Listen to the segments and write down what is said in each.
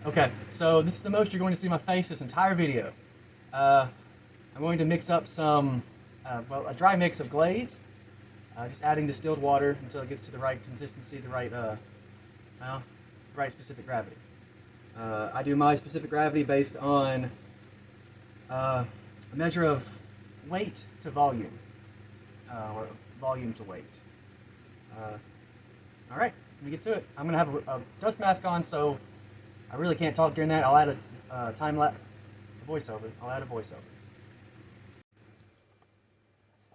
Okay, so this is the most you're going to see my face this entire video. Uh, I'm going to mix up a dry mix of glaze, just adding distilled water until it gets to the right consistency, well, right specific gravity. I do my specific gravity based on a measure of weight to volume, or volume to weight. Uh, all right, let me get to it. I'm going to have a dust mask on, so I really can't talk during that. I'll add a time lapse voiceover. I'll add a voiceover.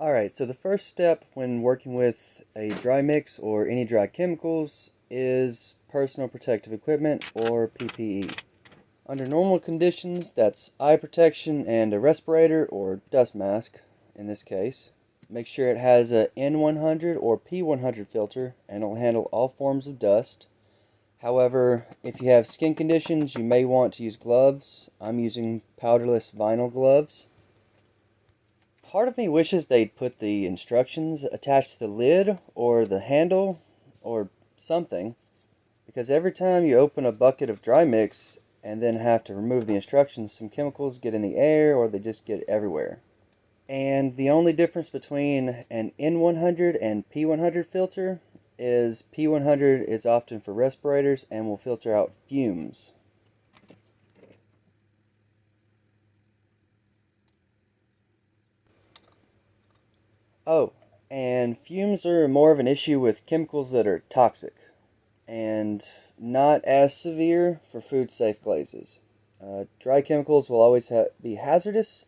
Alright, so the first step when working with a dry mix or any dry chemicals is personal protective equipment or PPE. Under normal conditions, that's eye protection and a respirator or dust mask in this case. Make sure it has a N100 or P100 filter and it'll handle all forms of dust. However, if you have skin conditions, you may want to use gloves. I'm using powderless vinyl gloves. Part of me wishes they'd put the instructions attached to the lid or the handle or something, because every time you open a bucket of dry mix and then have to remove the instructions, some chemicals get in the air or they just get everywhere. And the only difference between an N100 and P100 filter is P100 is often for respirators and will filter out fumes. Oh, and fumes are more of an issue with chemicals that are toxic and not as severe for food safe glazes. Dry chemicals will always be hazardous,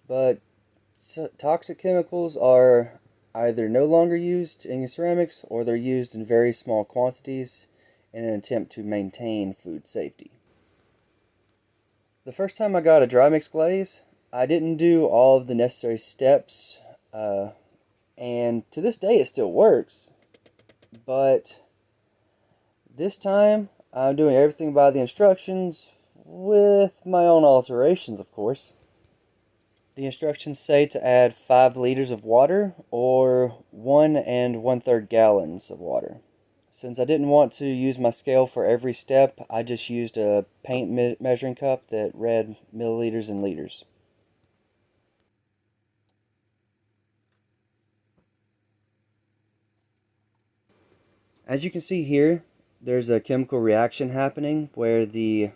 but toxic chemicals are either no longer used in ceramics or they're used in very small quantities in an attempt to maintain food safety. The first time I got a dry mix glaze, I didn't do all of the necessary steps, and to this day it still works, but this time I'm doing everything by the instructions with my own alterations, of course. The instructions say to add 5 liters of water or 1 1/3 gallons of water. Since I didn't want to use my scale for every step, I just used a paint measuring cup that read milliliters and liters. As you can see here, there's a chemical reaction happening where the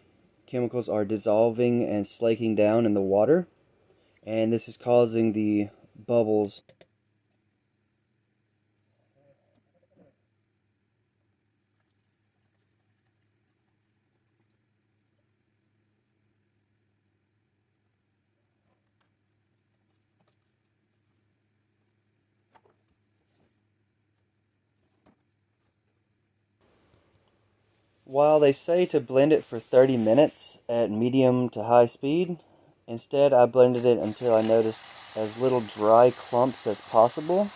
chemicals are dissolving and slaking down in the water, and this is causing the bubbles. While they say to blend it for 30 minutes at medium to high speed, instead I blended it until I noticed as little dry clumps as possible.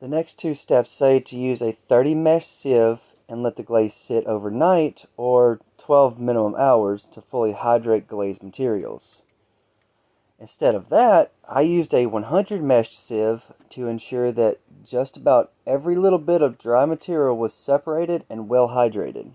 The next two steps say to use a 30 mesh sieve and let the glaze sit overnight or 12 minimum hours to fully hydrate glazed materials. Instead of that, I used a 100 mesh sieve to ensure that just about every little bit of dry material was separated and well hydrated.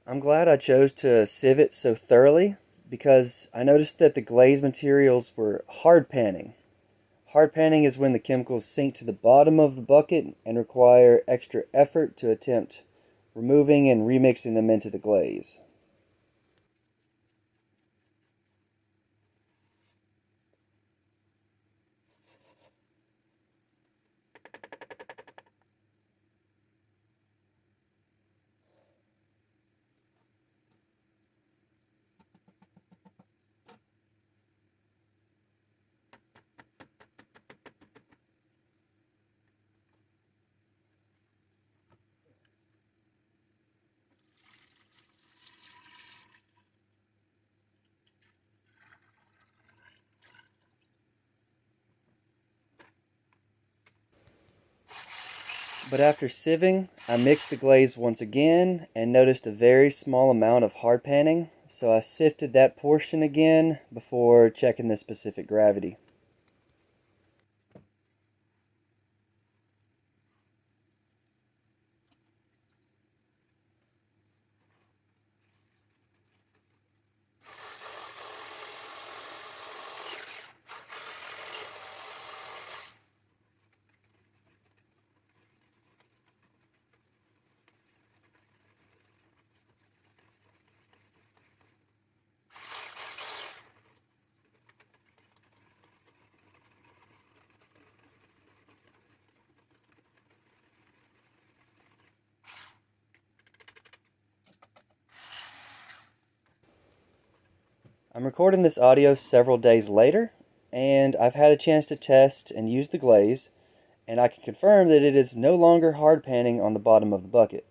I'm glad I chose to sieve it so thoroughly because I noticed that the glaze materials were hard panning. Hard panning is when the chemicals sink to the bottom of the bucket and require extra effort to attempt removing and remixing them into the glaze. But after sieving, I mixed the glaze once again and noticed a very small amount of hard panning, so I sifted that portion again before checking the specific gravity. I'm recording this audio several days later, and I've had a chance to test and use the glaze, and I can confirm that it is no longer hard panning on the bottom of the bucket.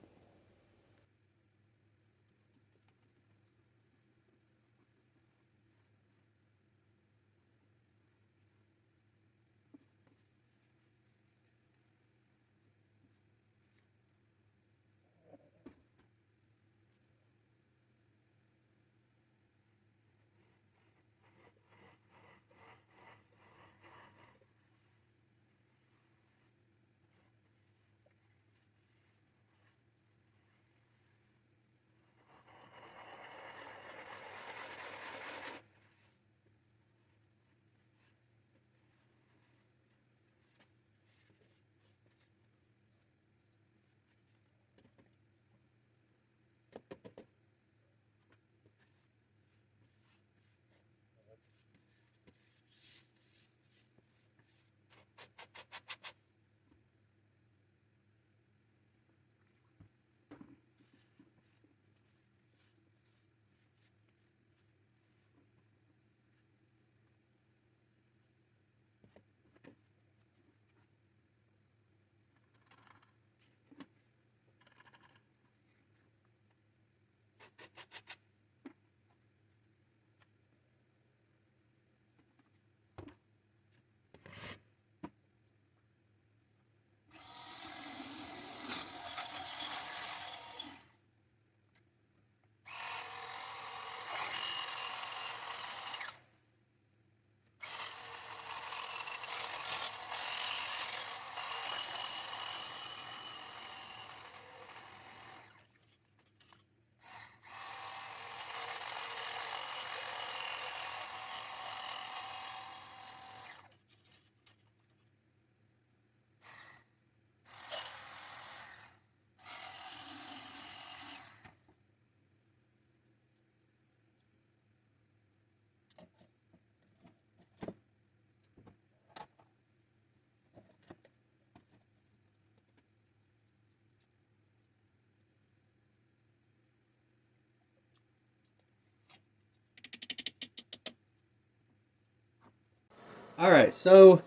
Alright, so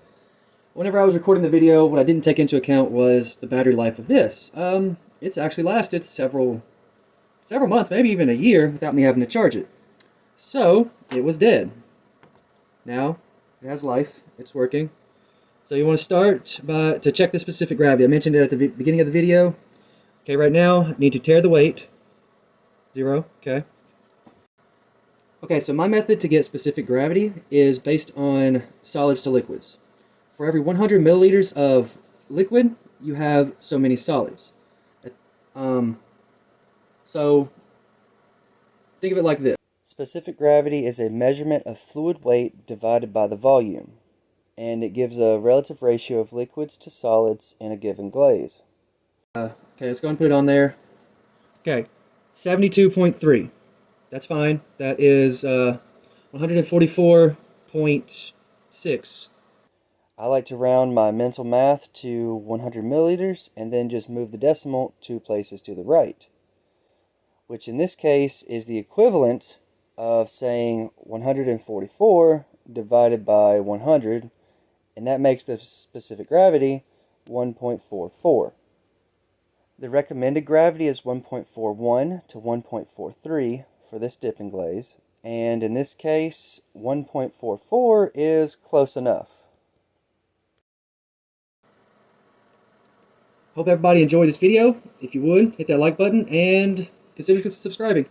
whenever I was recording the video, what I didn't take into account was the battery life of this. It's actually lasted several months, maybe even a year, without me having to charge it. So, it was dead. Now, it has life. It's working. So you want to start to check the specific gravity. I mentioned it at the beginning of the video. Okay, right now, I need to tare the weight. 0, okay. Okay, so my method to get specific gravity is based on solids to liquids. For every 100 milliliters of liquid, you have so many solids. So think of it like this. Specific gravity is a measurement of fluid weight divided by the volume, and it gives a relative ratio of liquids to solids in a given glaze. Okay, let's go and put it on there. Okay, 72.3. That's fine. That is 144.6. I like to round my mental math to 100 milliliters and then just move the decimal 2 places to the right, which in this case is the equivalent of saying 144 divided by 100, and that makes the specific gravity 1.44. The recommended gravity is 1.41 to 1.43 for this dipping glaze, and in this case 1.44 is close enough. Hope everybody enjoyed this video. If you would, hit that like button and consider subscribing.